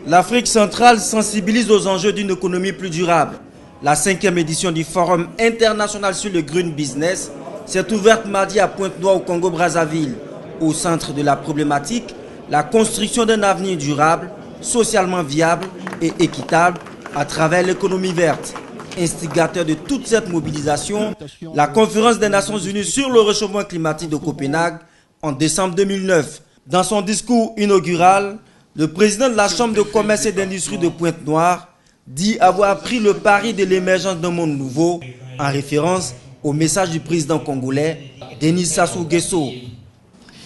L'Afrique centrale sensibilise aux enjeux d'une économie plus durable. La 5e édition du Forum international sur le Green Business s'est ouverte mardi à Pointe-Noire au Congo-Brazzaville. Au centre de la problématique, la construction d'un avenir durable, socialement viable et équitable à travers l'économie verte. Instigateur de toute cette mobilisation, la Conférence des Nations Unies sur le réchauffement climatique de Copenhague en décembre 2009. Dans son discours inaugural, le président de la Chambre de commerce et d'industrie de Pointe-Noire dit avoir pris le pari de l'émergence d'un monde nouveau en référence au message du président congolais Denis Sassou Nguesso.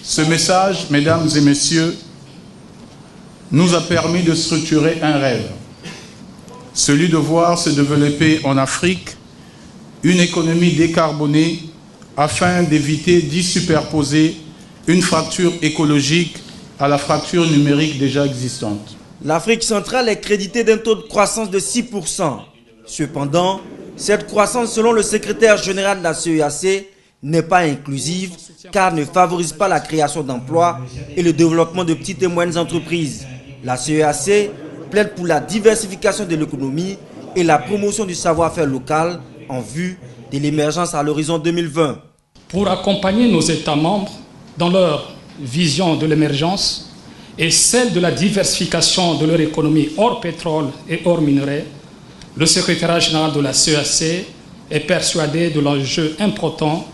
Ce message, mesdames et messieurs, nous a permis de structurer un rêve, celui de voir se développer en Afrique une économie décarbonée afin d'éviter d'y superposer une fracture écologique à la fracture numérique déjà existante. L'Afrique centrale est créditée d'un taux de croissance de 6%. Cependant, cette croissance, selon le secrétaire général de la CEAC, n'est pas inclusive car ne favorise pas la création d'emplois et le développement de petites et moyennes entreprises. La CEAC plaide pour la diversification de l'économie et la promotion du savoir-faire local en vue de l'émergence à l'horizon 2020. Pour accompagner nos États membres dans leur vision de l'émergence et celle de la diversification de leur économie hors pétrole et hors minerais, le secrétariat général de la CEAC est persuadé de l'enjeu important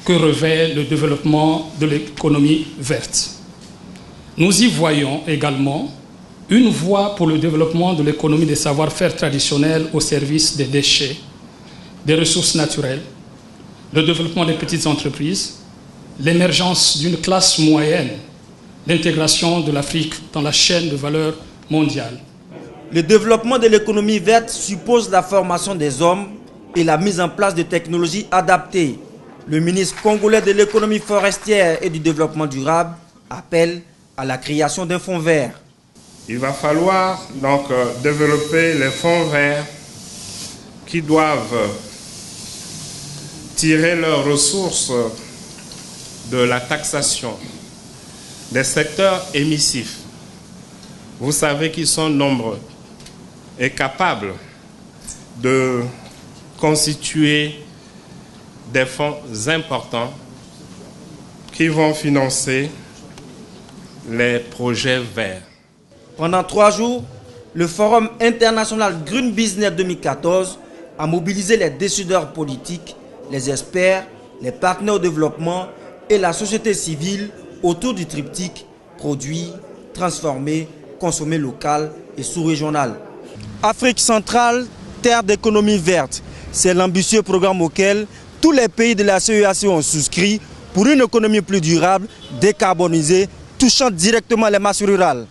que revêt le développement de l'économie verte. Nous y voyons également une voie pour le développement de l'économie des savoir-faire traditionnels au service des déchets, des ressources naturelles, le développement des petites entreprises, l'émergence d'une classe moyenne, l'intégration de l'Afrique dans la chaîne de valeur mondiale. Le développement de l'économie verte suppose la formation des hommes et la mise en place de technologies adaptées. Le ministre congolais de l'économie forestière et du développement durable appelle à la création d'un fonds vert. Il va falloir donc développer les fonds verts qui doivent tirer leurs ressources de la taxation des secteurs émissifs. Vous savez qu'ils sont nombreux et capables de constituer des fonds importants qui vont financer les projets verts. Pendant 3 jours, le Forum international Green Business 2014 a mobilisé les décideurs politiques, les experts, les partenaires au développement et la société civile autour du triptyque produire, transformer, consommer local et sous-régional. Afrique centrale, terre d'économie verte, c'est l'ambitieux programme auquel tous les pays de la CEAC ont souscrit pour une économie plus durable, décarbonisée, touchant directement les masses rurales.